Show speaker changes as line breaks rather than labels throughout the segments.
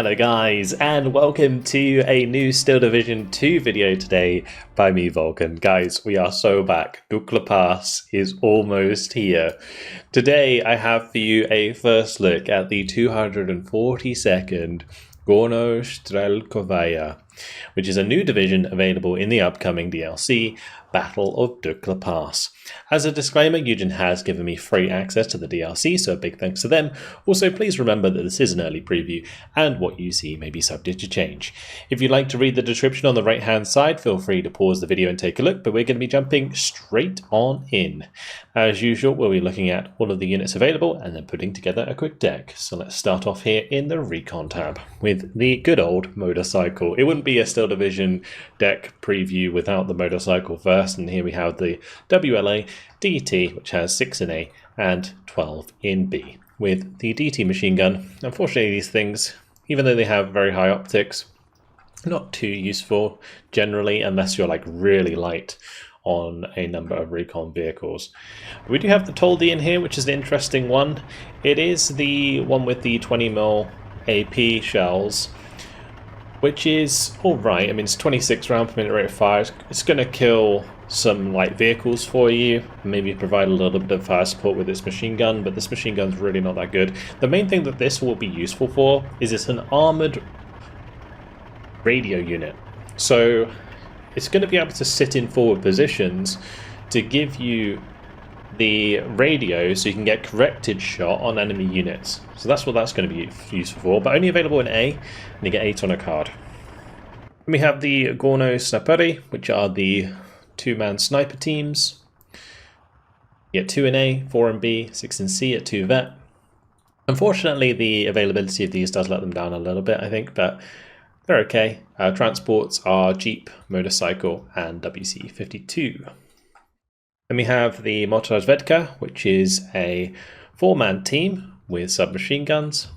Hello guys, and welcome to a new Steel Division 2 video today by me, Vulcan. Guys, we are so back. Dukla Pass is almost here. Today I have for you a first look at the 242nd GORNOSTRELKOVAYA, which is a new division available in the upcoming DLC, Battle of Dukla Pass. As a disclaimer, Eugen has given me free access to the DLC, so a big thanks to them. Also, please remember that this is an early preview, and what you see may be subject to change. If you'd like to read the description on the right hand side, feel free to pause the video and take a look, but we're going to be jumping straight on in. As usual, we'll be looking at all of the units available, and then putting together a quick deck. So let's start off here in the Recon tab, with the good old motorcycle. It wouldn't be a Steel Division deck preview without the motorcycle first, and here we have the WLA DT, which has 6 in A and 12 in B. With the DT machine gun, unfortunately these things, even though they have very high optics, not too useful generally unless you're like really light on a number of recon vehicles. We do have the Toldi in here, which is an interesting one. It is the one with the 20mm AP shells, which is alright. I mean, it's 26 round per minute rate of fire. It's going to kill some light vehicles for you, maybe provide a little bit of fire support with its machine gun, but this machine gun's really not that good. The main thing that this will be useful for is it's an armored radio unit. So it's going to be able to sit in forward positions to give you the radio so you can get corrected shot on enemy units. So that's what that's going to be useful for, but only available in A, and you get 8 on a card. We have the Gornostrelki, which are the 2-man sniper teams. You get 2 in A, 4 in B, 6 in C at 2 vet. Unfortunately, the availability of these does let them down a little bit, I think, but they're okay. Transports are Jeep, Motorcycle, and WC-52. Then we have the Motorzycle, which is a 4-man team with submachine guns.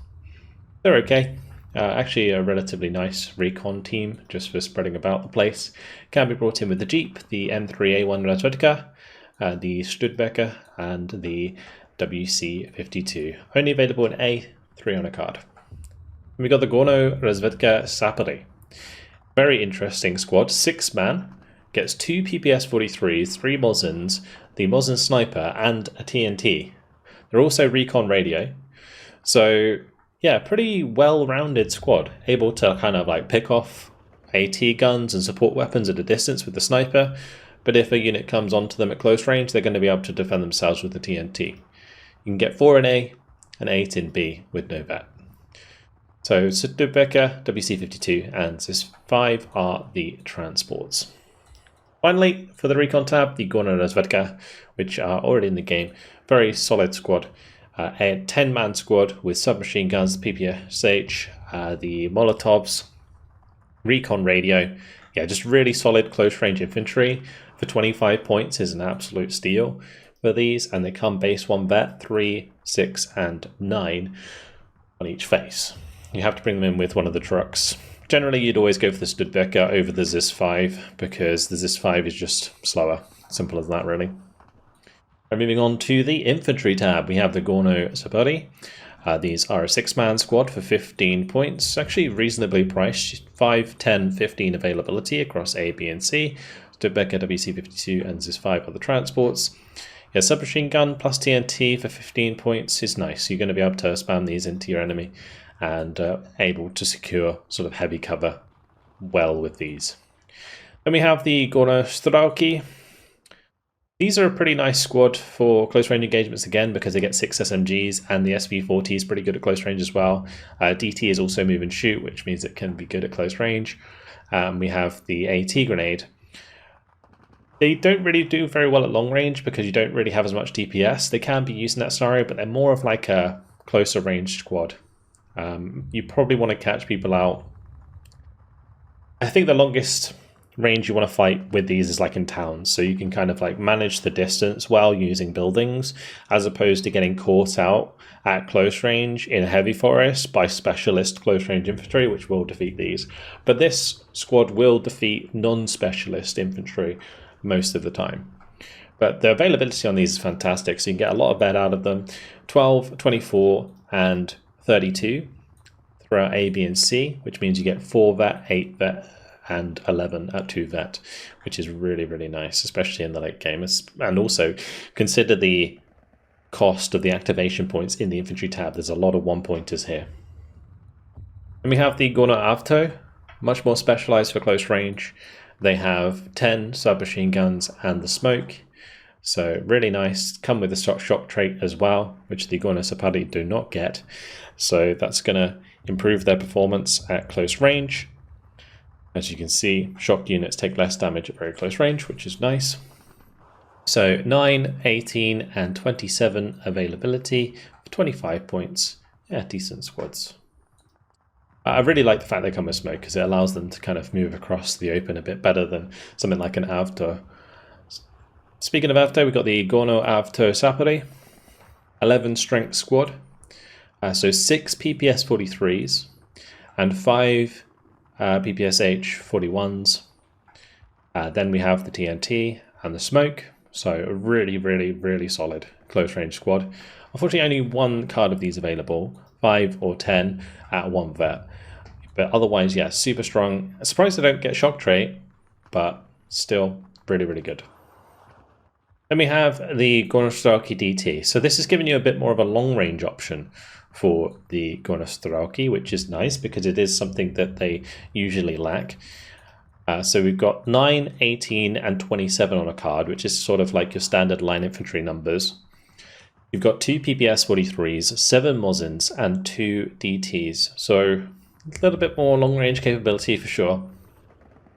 They're okay. Actually a relatively nice recon team, just for spreading about the place. Can be brought in with the Jeep, the M3A1 Motorzycle, the Studebaker, and the WC-52. Only available in A, 3 on a card. And we got the Gornostrelki Sapari. Very interesting squad, 6-man. Gets 2 PPS-43s, 3 Mosins, the Mosin Sniper, and a TNT. They're also recon radio. So yeah, pretty well-rounded squad, able to kind of like pick off AT guns and support weapons at a distance with the sniper, but if a unit comes onto them at close range, they're going to be able to defend themselves with the TNT. You can get 4 in A and 8 in B with no vet. So Studebaker, WC-52, and ZIS-5 are the transports. Finally, for the Recon tab, the Gornostrelki, which are already in the game. Very solid squad. A 10-man squad with submachine guns, PPSH, the Molotovs, Recon radio. Yeah, just really solid close-range infantry. For 25 points is an absolute steal for these, and they come base 1 vet, 3, 6, and 9 on each face. You have to bring them in with one of the trucks. Generally, you'd always go for the Studebaker over the ZIS-5 because the ZIS-5 is just slower. Simple as that, really. And moving on to the infantry tab, we have the Gornostrelki. These are a 6-man squad for 15 points, actually reasonably priced, 5, 10, 15 availability across A, B, and C. Studebaker, WC-52, and ZIS-5 are the transports. Yeah, submachine gun plus TNT for 15 points is nice. You're going to be able to spam these into your enemy and able to secure sort of heavy cover well with these. Then we have the Gornostrelki. These are a pretty nice squad for close range engagements again because they get 6 SMGs, and the SV-40 is pretty good at close range as well. DT is also move and shoot, which means it can be good at close range. We have the AT grenade. They don't really do very well at long range because you don't really have as much DPS. They can be used in that scenario, but they're more of like a closer range squad. You probably want to catch people out. I think the longest range you want to fight with these is like in towns, so you can kind of like manage the distance while using buildings, as opposed to getting caught out at close range in a heavy forest by specialist close range infantry, which will defeat these. But this squad will defeat non-specialist infantry most of the time. But the availability on these is fantastic, so you can get a lot of vet out of them. 12, 24, and 32. throughout A, B, and C, which means you get 4 vet, 8 vet, and 11 at 2 vet, which is really, really nice, especially in the late game. And also, consider the cost of the activation points in the infantry tab. There's a lot of 1-pointers here. And we have the Gorno, much more specialized for close range. They have 10 submachine guns and the smoke. So really nice. Come with the shock trait as well, which the Gornostrelki do not get. So that's going to improve their performance at close range. As you can see, shock units take less damage at very close range, which is nice. So 9, 18, and 27 availability for 25 points. Yeah, decent squads. I really like the fact they come with smoke because it allows them to kind of move across the open a bit better than something like an Avto. Speaking of Avto, we've got the Gorno Avto Sapari, 11 strength squad. So 6 PPS 43s and 5 PPSH 41s. Then we have the TNT and the smoke. So a really, really, really solid close range squad. Unfortunately, only one card of these available, 5 or 10 at 1 vet. But otherwise, yeah, super strong. I'm surprised they don't get shock trait, but still really, really good. Then we have the Gornostrelki DT. So this is giving you a bit more of a long range option for the Gornostrelki, which is nice because it is something that they usually lack. So we've got 9, 18, and 27 on a card, which is sort of like your standard line infantry numbers. You've got 2 PPS 43s, 7 Mozins, and 2 DTs. So a little bit more long range capability for sure.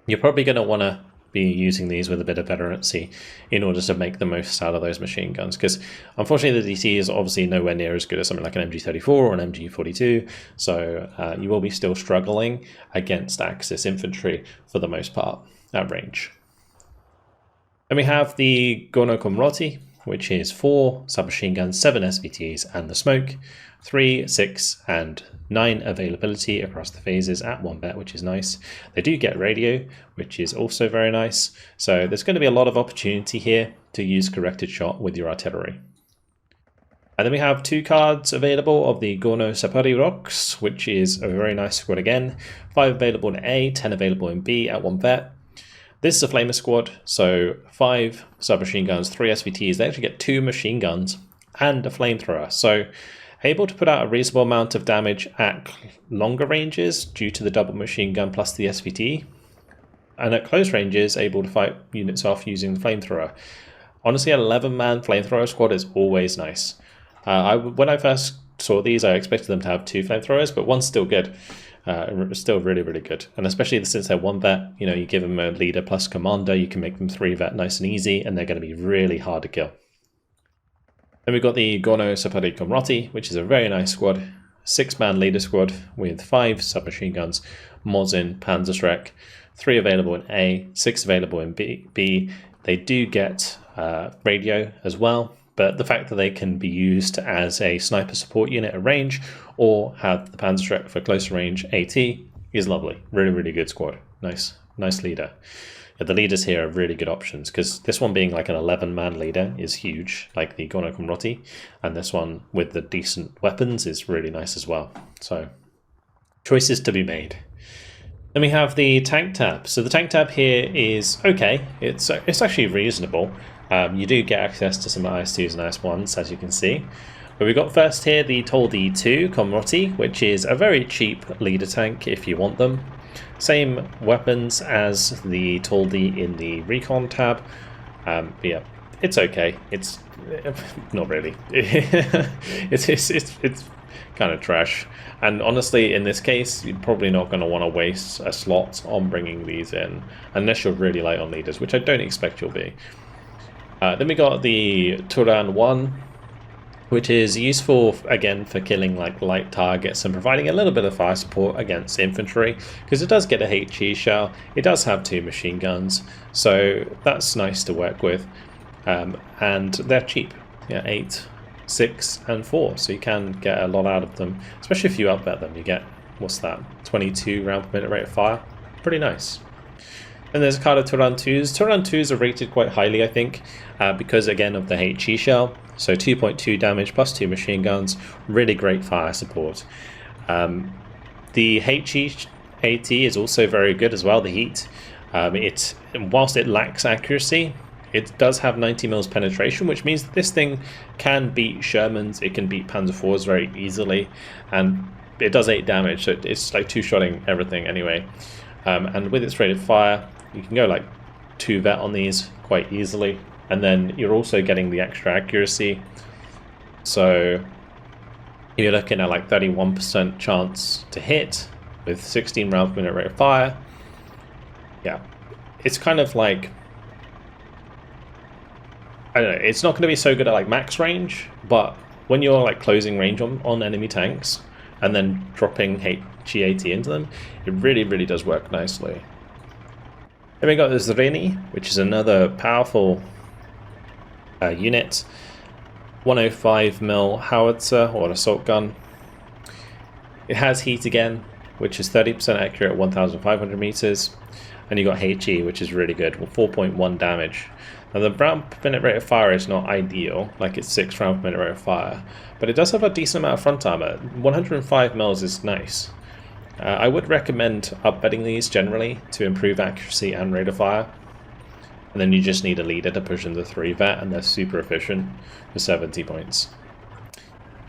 You're probably going to want to be using these with a bit of veterancy in order to make the most out of those machine guns, because unfortunately the DT is obviously nowhere near as good as something like an MG34 or an MG42, so you will be still struggling against Axis infantry for the most part at range. Then we have the Gorno, which is 4 submachine guns, 7 SVTs and the smoke, 3, 6, and 9 availability across the phases at 1 bet, which is nice. They do get radio, which is also very nice. So there's going to be a lot of opportunity here to use corrected shot with your artillery. And then we have 2 cards available of the Gorno Sapari Rocks, which is a very nice squad again. 5 available in A, 10 available in B at 1 bet. This is a flamer squad, so 5 submachine guns, 3 SVTs. They actually get 2 machine guns and a flamethrower. So able to put out a reasonable amount of damage at longer ranges due to the double machine gun plus the SVT. And at close ranges, able to fight units off using the flamethrower. Honestly, an 11-man flamethrower squad is always nice. When I first saw these, I expected them to have 2 flamethrowers, but one's still good. Still really, really good. And especially since they're 1 vet, you give them a leader plus commander, you can make them 3 vet nice and easy, and they're going to be really hard to kill. Then we've got the Gorno Sapari, which is a very nice squad. 6-man leader squad with 5 submachine guns, Mosin, Panzerschreck, 3 available in A, 6 available in B. They do get radio as well, but the fact that they can be used as a sniper support unit at range or have the Panzerschreck for closer range AT is lovely. Really, really good squad. Nice leader. The leaders here are really good options because this one being like an 11-man leader is huge, like the Gorno, and this one with the decent weapons is really nice as well. So, choices to be made. Then we have the tank tab. So the tank tab here is okay. It's actually reasonable. You do get access to some IS-2s and IS-1s, as you can see. But we've got first here the Toldi 2 Komroti, which is a very cheap leader tank if you want them. Same weapons as the Toldi in the Recon tab. But yeah, it's okay. It's not really. it's kind of trash. And honestly, in this case, you're probably not going to want to waste a slot on bringing these in, unless you're really light on leaders, which I don't expect you'll be. Then we got the Turan 1, which is useful again for killing like light targets and providing a little bit of fire support against infantry, because it does get a HE shell. It does have 2 machine guns, so that's nice to work with, and they're cheap. Yeah, 8, 6, and 4, so you can get a lot out of them, especially if you outbet them. You get, what's that, 22 round per minute rate of fire. Pretty nice. And there's a card of Turan 2s. Turan 2s are rated quite highly, I think, because again of the HE shell. So 2.2 damage plus 2 machine guns, really great fire support. The HE-AT is also very good as well, the heat. Whilst it lacks accuracy, it does have 90 mils penetration, which means that this thing can beat Shermans, it can beat Panzer IVs very easily, and it does 8 damage, so it's like two-shotting everything anyway. And with its rate of fire, you can go like 2 vet on these quite easily, and then you're also getting the extra accuracy. So you're looking at like 31% chance to hit with 16 rounds per minute rate of fire. Yeah, it's kind of like, I don't know, it's not going to be so good at like max range, but when you're like closing range on enemy tanks and then dropping HE-AT into them, it really does work nicely. Then we got the Zreni, which is another powerful unit. 105mm howitzer or assault gun. It has heat again, which is 30% accurate at 1,500 meters, and you got HE, which is really good, with 4.1 damage. Now the round per minute rate of fire is not ideal, like it's 6 rounds per minute rate of fire, but it does have a decent amount of front armor. 105 mils is nice. I would recommend upbetting these generally to improve accuracy and rate of fire. And then you just need a leader to push in the 3 vet, and they're super efficient for 70 points.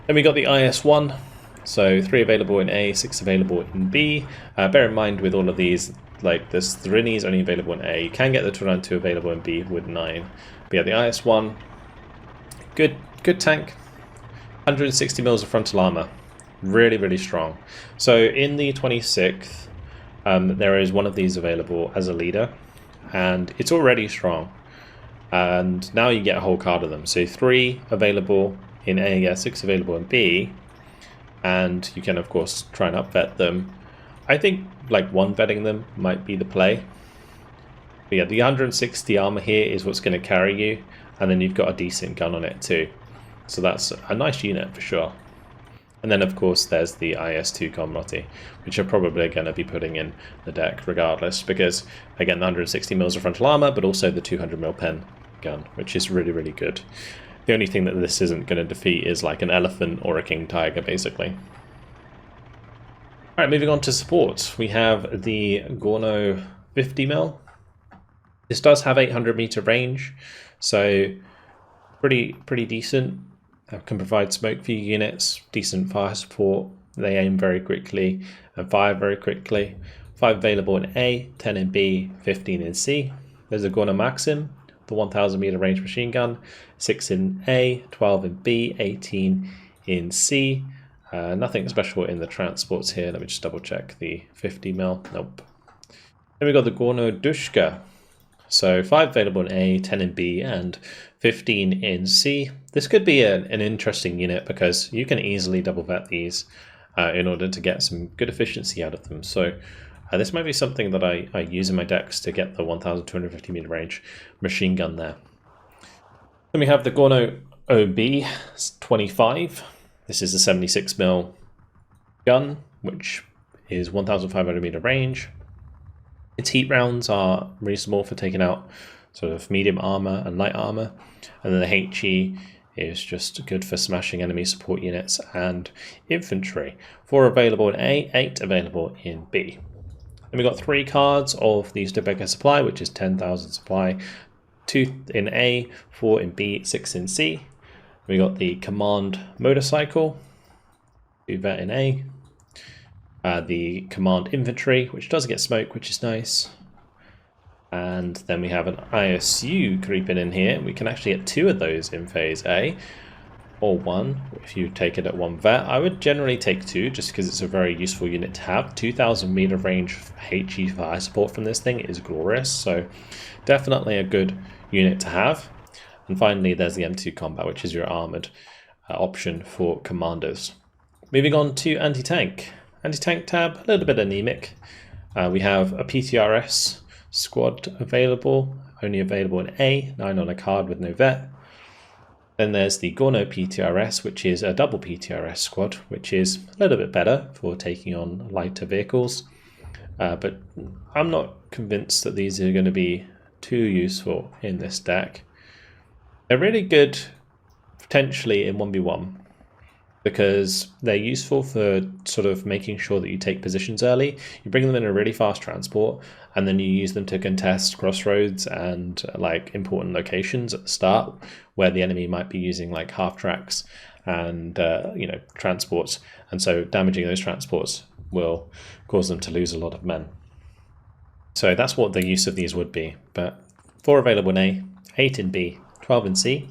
Then we got the IS-1, so 3 available in A, 6 available in B. Bear in mind with all of these, like this Zreni is only available in A. You can get the Turan 2 available in B with 9. But yeah, the IS-1, good tank. 160 mils of frontal armor. Really strong. So in the 26th, there is one of these available as a leader, and it's already strong. And now you get a whole card of them. So 3 available in A, yeah, 6 available in B, and you can of course try and up-vet them. I think like 1-vetting them might be the play. But yeah, the 160 armor here is what's going to carry you, and then you've got a decent gun on it too. So that's a nice unit for sure. And then of course there's the IS-2 Komroti, which are probably going to be putting in the deck regardless, because again the 160 mils of frontal armor, but also the 200 mil pen gun, which is really good. The only thing that this isn't going to defeat is like an elephant or a king tiger basically. Alright, moving on to support. We have the Gorno 50 mil. This does have 800 meter range, so pretty decent. Can provide smoke for your units, decent fire support. They aim very quickly and fire very quickly. 5 available in A, 10 in B, 15 in C. There's a Gorno Maxim, the 1000 meter range machine gun. 6 in A, 12 in B, 18 in C. Nothing special in the transports here. Let me just double check the 50 mil. Nope. Then we got the Gorno Dushka. So 5 available in A, 10 in B, and 15 in C. This could be an interesting unit because you can easily double vet these in order to get some good efficiency out of them. So this might be something that I use in my decks to get the 1250 meter range machine gun there. Then we have the Gorno OB 25. This is a 76 mil gun, which is 1500 meter range. Its heat rounds are reasonable for taking out sort of medium armor and light armor, and then the HE is just good for smashing enemy support units and infantry. 4 available in A, 8 available in B. Then we got 3 cards of the Stubega supply, which is 10,000 supply. 2 in A, 4 in B, 6 in C. We got the Command motorcycle, 2 vet in A. The Command infantry, which does get smoke, which is nice. And then we have an ISU creeping in here. We can actually get 2 of those in phase A, or 1 if you take it at 1 vet. I would generally take 2 just because it's a very useful unit to have. 2000 meter range HE fire support from this thing is glorious, so definitely a good unit to have. And finally there's the M2 combat, which is your armored option for commanders. Moving on to anti-tank. Anti-tank tab, a little bit anemic. We have a PTRS squad available, only available in A, 9 on a card with no vet. Then there's the Gorno PTRS, which is a double PTRS squad, which is a little bit better for taking on lighter vehicles. But I'm not convinced that these are going to be too useful in this deck. They're really good potentially in 1v1. because they're useful for sort of making sure that you take positions early. You bring them in a really fast transport, and then you use them to contest crossroads and like important locations at the start where the enemy might be using like half tracks and transports, and so damaging those transports will cause them to lose a lot of men. So that's what the use of these would be. But 4 available in A, 8 in B, 12 in C.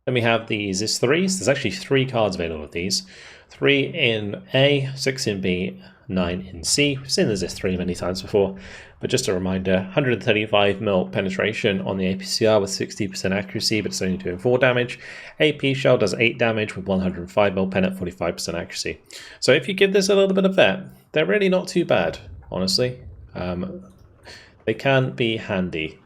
Then we have these is 3s. There's actually 3 cards available with these. 3 in A, 6 in B, 9 in C. We've seen this is 3 many times before, but just a reminder, 135mm penetration on the APCR with 60% accuracy, but it's only doing 4 damage. AP shell does 8 damage with 105mm pen at 45% accuracy. So if you give this a little bit of vet, they're really not too bad, honestly. They can be handy.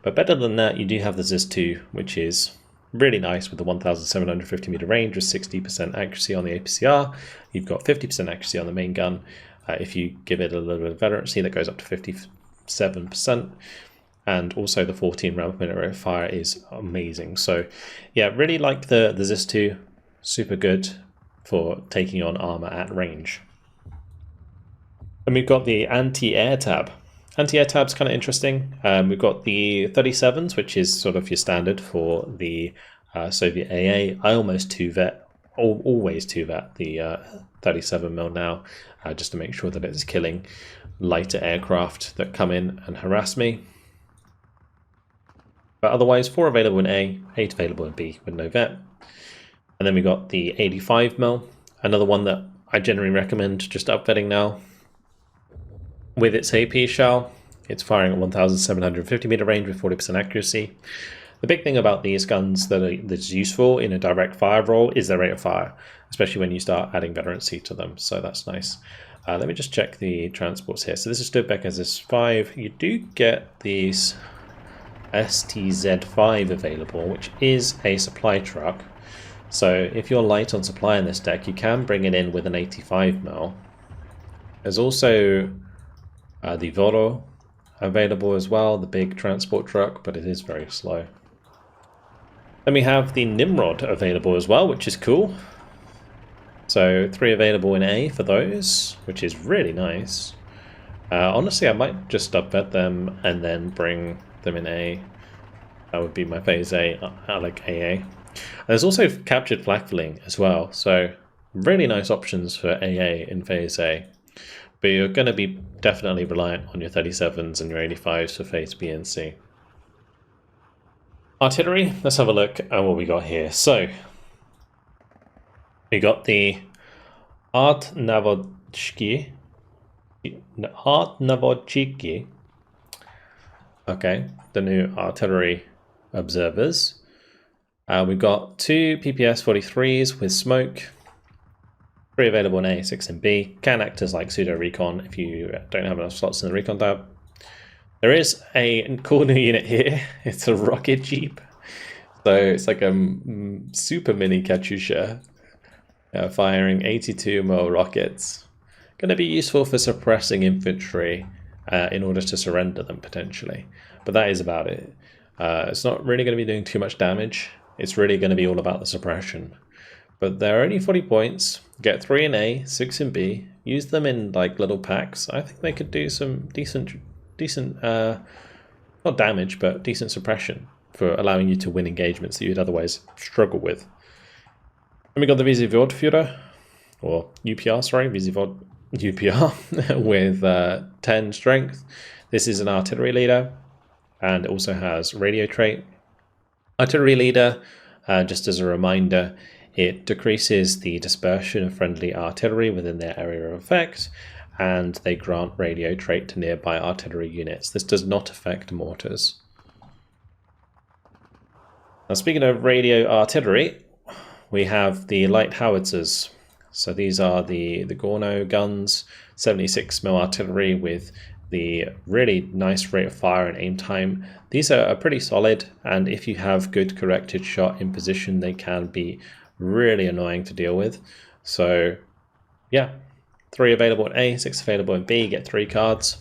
But better than that, you do have the ZIS-2, which is really nice with the 1,750 meter range with 60% accuracy on the APCR. You've got 50% accuracy on the main gun. If you give it a little bit of veterancy, that goes up to 57%. And also the 14 round per minute rate of fire is amazing. So yeah, really like the ZIS-2. Super good for taking on armor at range. And we've got the anti-air tab. Anti-air tab's kind of interesting. We've got the 37s, which is sort of your standard for the Soviet AA. I almost 2-vet, always 2-vet the 37mm now, just to make sure that it's killing lighter aircraft that come in and harass me. But otherwise, 4 available in A, 8 available in B with no vet. And then we got the 85mm, another one that I generally recommend just upvetting now. With its AP shell, it's firing at 1,750 meter range with 40% accuracy. The big thing about these guns that's useful in a direct fire role is their rate of fire, especially when you start adding veterancy to them, so that's nice. Let me just check the transports here. So this is Stubbeck as this 5. You do get these STZ5 available, which is a supply truck. So if you're light on supply in this deck, you can bring it in with an 85mm. There's also the Voro available as well, the big transport truck, but it is very slow. Then we have the Nimrod available as well, which is cool. So 3 available in A for those, which is really nice. Honestly, I might just upvet them and then bring them in A. That would be my phase A. I like AA. There's also captured flak-filling as well, so really nice options for AA in phase A. But you're going to be definitely reliant on your 37s and your 85s for phase B and C. Artillery, let's have a look at what we got here. So, we got the Artnavodchiki. Okay, the new artillery observers. We've got 2 PPS 43s with smoke. 3 available in A, 6 in B. Can act as like pseudo recon if you don't have enough slots in the recon tab. There is a cool new unit here. It's a rocket jeep. So it's like a super mini Katyusha firing 82mm rockets. Going to be useful for suppressing infantry in order to surrender them potentially. But that is about it. It's not really going to be doing too much damage. It's really going to be all about the suppression. But they're only 40 points. Get 3 in A, 6 in B. Use them in like little packs. I think they could do some decent not damage, but decent suppression for allowing you to win engagements that you'd otherwise struggle with. Then we got the Visivod or UPR, sorry, Visivod UPR with 10 strength. This is an artillery leader and it also has radio trait. Artillery leader, just as a reminder, it decreases the dispersion of friendly artillery within their area of effect, and they grant radio trait to nearby artillery units. This does not affect mortars. Now, speaking of radio artillery, we have the light howitzers. So these are the Gorno guns, 76mm artillery with the really nice rate of fire and aim time. These are pretty solid, and if you have good corrected shot in position, they can be really annoying to deal with. So yeah, 3 available in A, 6 available in B, get 3 cards.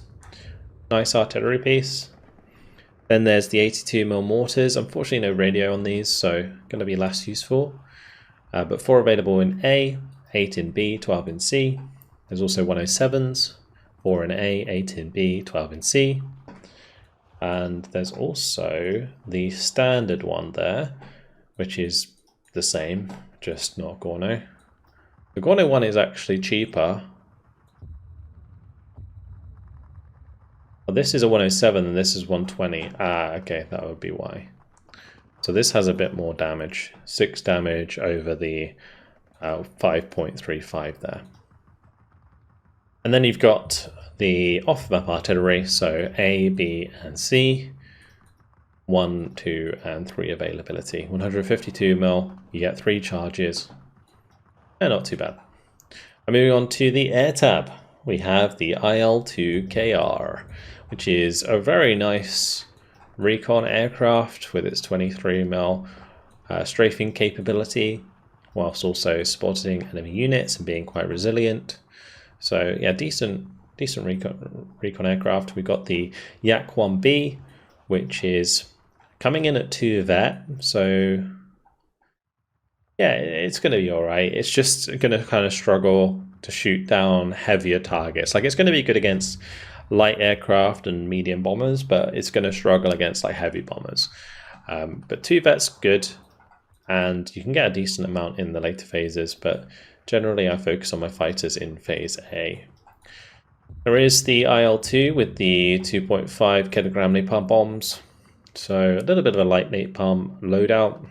Nice artillery piece. Then there's the 82mm mortars. Unfortunately no radio on these, so going to be less useful. but 4 available in A, 8 in B, 12 in C. There's also 107s, 4 in A, 8 in B, 12 in C. And there's also the standard one there, which is the same, just not Gorno. The Gorno one is actually cheaper. Well, this is a 107 and this is 120. Ah, okay, that would be why. So this has a bit more damage. 6 damage over the 5.35 there. And then you've got the off-map artillery, so A, B, and C. 1, 2, and 3 availability. 152 mil, you get 3 charges. Not too bad. And moving on to the air tab, we have the IL-2KR, which is a very nice Recon aircraft with its 23 mil strafing capability, whilst also spotting enemy units and being quite resilient. So yeah, decent Recon aircraft. We've got the Yak-1B, which is coming in at 2 vet, so yeah, it's going to be alright. It's just going to kind of struggle to shoot down heavier targets. Like, it's going to be good against light aircraft and medium bombers, but it's going to struggle against like heavy bombers. But 2 vet's good, and you can get a decent amount in the later phases, but generally I focus on my fighters in phase A. There is the IL-2 with the 2.5 kilogram napalm bombs, so a little bit of a light napalm loadout.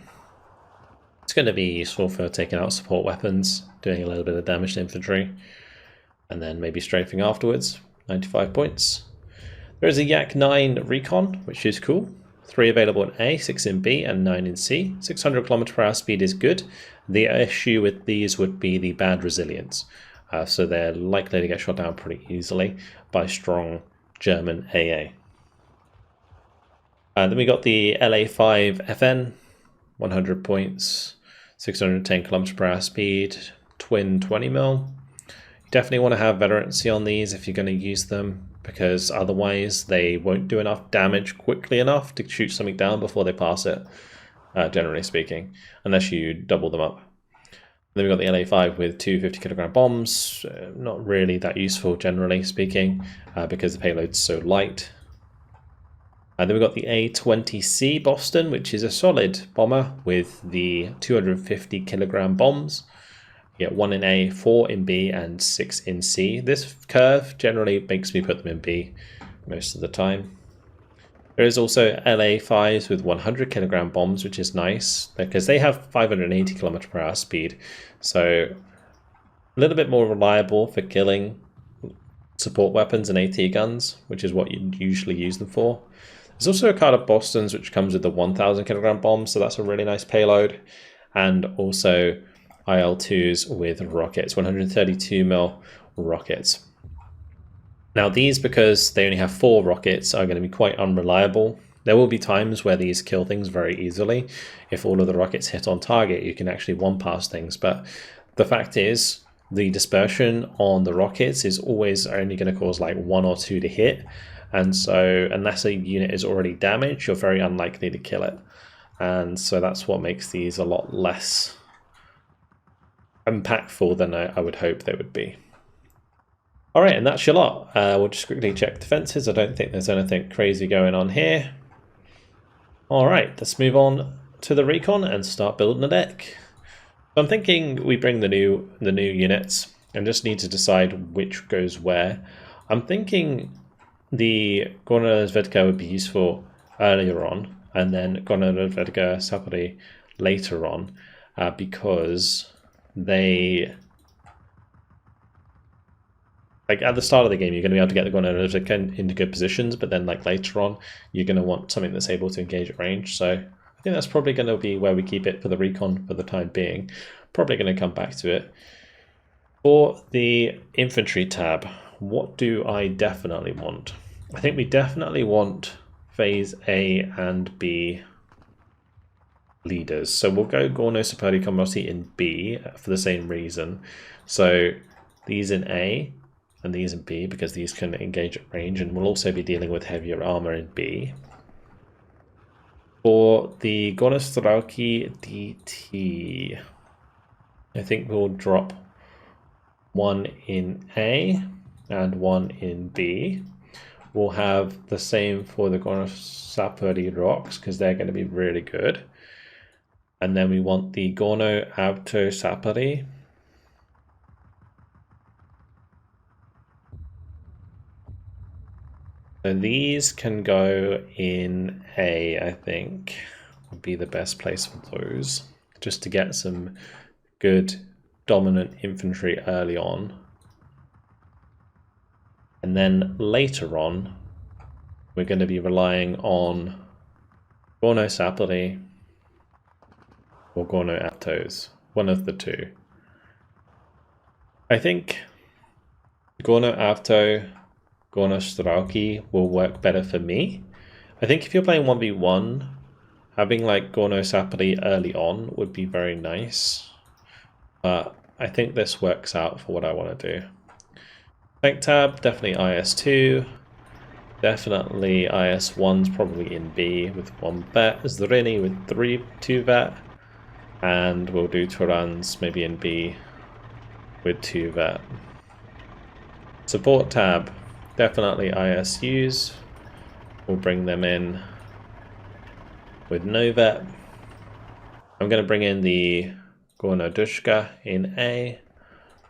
It's going to be useful for taking out support weapons, doing a little bit of damage to infantry, and then maybe strafing afterwards. 95 points. There is a Yak-9 Recon, which is cool. 3 available in A, 6 in B, and 9 in C. 600 km/h speed is good. The issue with these would be the bad resilience. So they're likely to get shot down pretty easily by strong German AA. Then we got the LA-5 FN, 100 points, 610 km/h speed, twin 20 mil. You definitely want to have veterancy on these if you're going to use them, because otherwise they won't do enough damage quickly enough to shoot something down before they pass it, generally speaking, unless you double them up. Then we've got the LA-5 with 2 50 kilogram bombs, not really that useful generally speaking, because the payload's so light. And then we've got the A-20C Boston, which is a solid bomber with the 250 kilogram bombs. You get 1 in A, 4 in B, and 6 in C. This curve generally makes me put them in B most of the time. There is also LA-5s with 100 kilogram bombs, which is nice because they have 580 km/h speed. So a little bit more reliable for killing support weapons and AT guns, which is what you usually use them for. There's also a card of Boston's which comes with the 1000 kilogram bomb, so that's a really nice payload. And also IL-2s with rockets, 132 mil rockets. Now these, because they only have 4 rockets, are going to be quite unreliable. There will be times where these kill things very easily. If all of the rockets hit on target, you can actually one-pass things. But the fact is, the dispersion on the rockets is always only going to cause like 1 or 2 to hit. And so unless a unit is already damaged, you're very unlikely to kill it. And so that's what makes these a lot less impactful than I would hope they would be. Alright, and that's your lot. We'll just quickly check defenses. I don't think there's anything crazy going on here. Alright, let's move on to the Recon and start building a deck. So I'm thinking we bring the new units and just need to decide which goes where. I'm thinking the Gornostrelkovaya would be useful earlier on, and then Gornostrelkovaya separately later on, because they, like at the start of the game, you're going to be able to get the Gornostrelkovaya into good positions, but then like later on, you're going to want something that's able to engage at range. So I think that's probably going to be where we keep it for the Recon for the time being. Probably going to come back to it. For the infantry tab, what do I definitely want? I think we definitely want phase A and B leaders. So we'll go Gornostrelki commodity in B for the same reason. So these in A and these in B, because these can engage at range, and we'll also be dealing with heavier armor in B. For the Gornostrelki DT, I think we'll drop one in A and one in B. We'll have the same for the Gornostrelki rocks because they're going to be really good. And then we want the Gornostrelki. So these can go in A, I think, would be the best place for those, just to get some good dominant infantry early on. And then later on, we're going to be relying on Gornostrelki or Gornostrelki, one of the two. I think Gornostrelki, Gornostrelki will work better for me. I think if you're playing 1v1, having like Gornostrelki early on would be very nice. But I think this works out for what I want to do. Tank tab, definitely IS2. Definitely IS1's probably in B with 1 vet. Zrini with 2 vet. And we'll do Turans maybe in B with 2 vet. Support tab, definitely ISUs. We'll bring them in with no vet. I'm going to bring in the Gornodushka in A.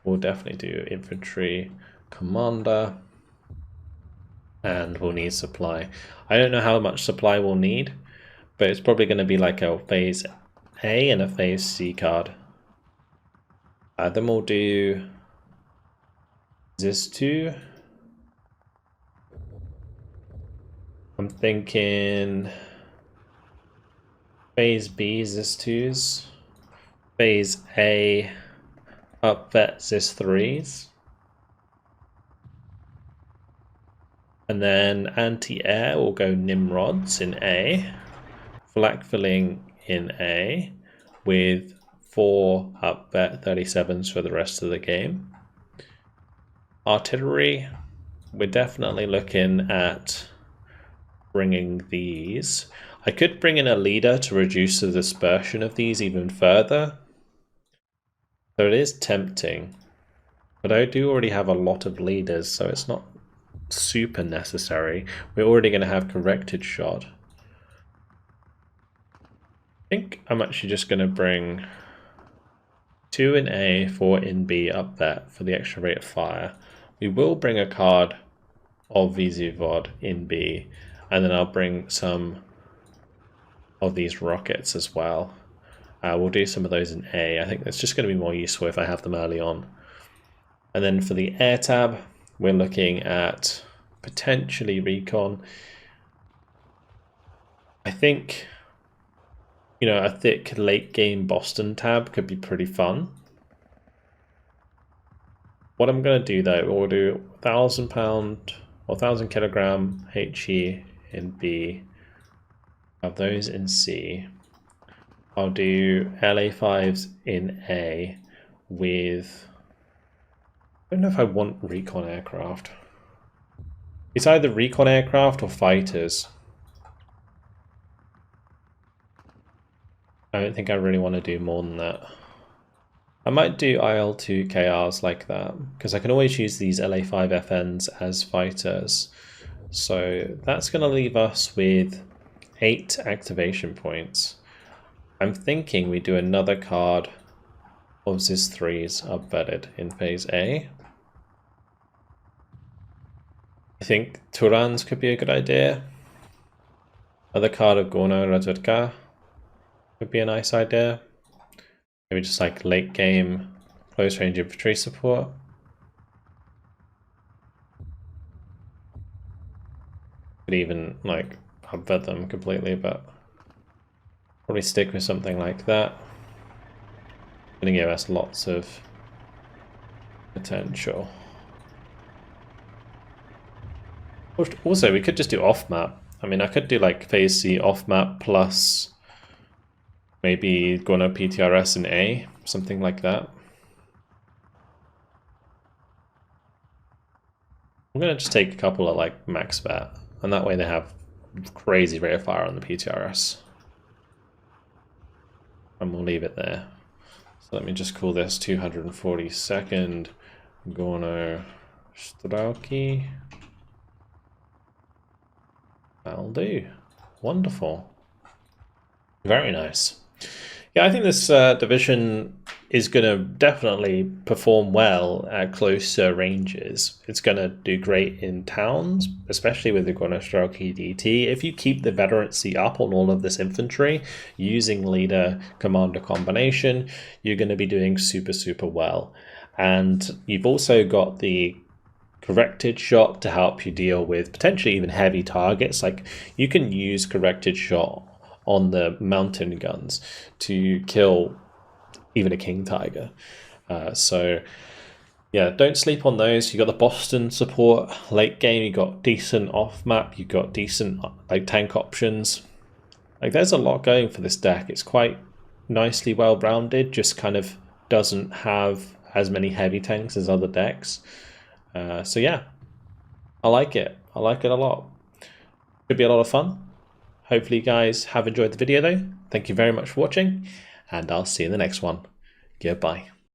We'll definitely do infantry commander. And we'll need supply. I don't know how much supply we'll need, but it's probably going to be like a phase A and a phase C card. Then we'll do this 2. I'm thinking phase B this 2s, phase A up vet this 3s. And then anti-air will go Nimrods in A, flak filling in A, with 4 up vet 37s for the rest of the game. Artillery, we're definitely looking at bringing these. I could bring in a leader to reduce the dispersion of these even further. So it is tempting, but I do already have a lot of leaders, so it's not super necessary. We're already going to have corrected shot. I think I'm actually just going to bring 2 in A, 4 in B up there for the extra rate of fire. We will bring a card of Vizuvod in B, and then I'll bring some of these rockets as well. We'll do some of those in A. I think it's just going to be more useful if I have them early on. And then for the air tab, we're looking at potentially Recon. I think, you know, a thick late game Boston tab could be pretty fun. What I'm going to do though, we'll do 1,000 pound or 1,000 kilogram HE in B. Have those in C. I'll do LA5s in A with, I don't know if I want recon aircraft. It's either recon aircraft or fighters. I don't think I really want to do more than that. I might do IL-2 KRs like that, because I can always use these LA5 FNs as fighters. So that's going to leave us with 8 activation points. I'm thinking we do another card of Zis 3s upvetted in phase A. I think Turans could be a good idea. Another card of Gornostrelki would be a nice idea. Maybe just like late game close range infantry support. Could even like upvet them completely, but probably stick with something like that. Gonna give us lots of potential. Also, we could just do off map. I mean, I could do like phase C off map plus maybe Gorno PTRS in A, something like that. I'm gonna just take a couple of like max vet, and that way they have crazy rate of fire on the PTRS. And we'll leave it there. Let me just call this 242nd Gornostrelki. That'll do. Wonderful. Very nice. Yeah, I think this division is going to definitely perform well at closer ranges. It's going to do great in towns, especially with the Gornostrelki DT. If you keep the veterancy up on all of this infantry using leader-commander combination, you're going to be doing super, super well. And you've also got the corrected shot to help you deal with potentially even heavy targets. Like, you can use corrected shot on the mountain guns to kill even a king tiger. So yeah, don't sleep on those. You got the Boston support late game. You got decent off map. You got decent like tank options. Like, there's a lot going for this deck. It's quite nicely well rounded. Just kind of doesn't have as many heavy tanks as other decks. So yeah, I like it. I like it a lot. Could be a lot of fun. Hopefully you guys have enjoyed the video though. Thank you very much for watching, and I'll see you in the next one. Goodbye.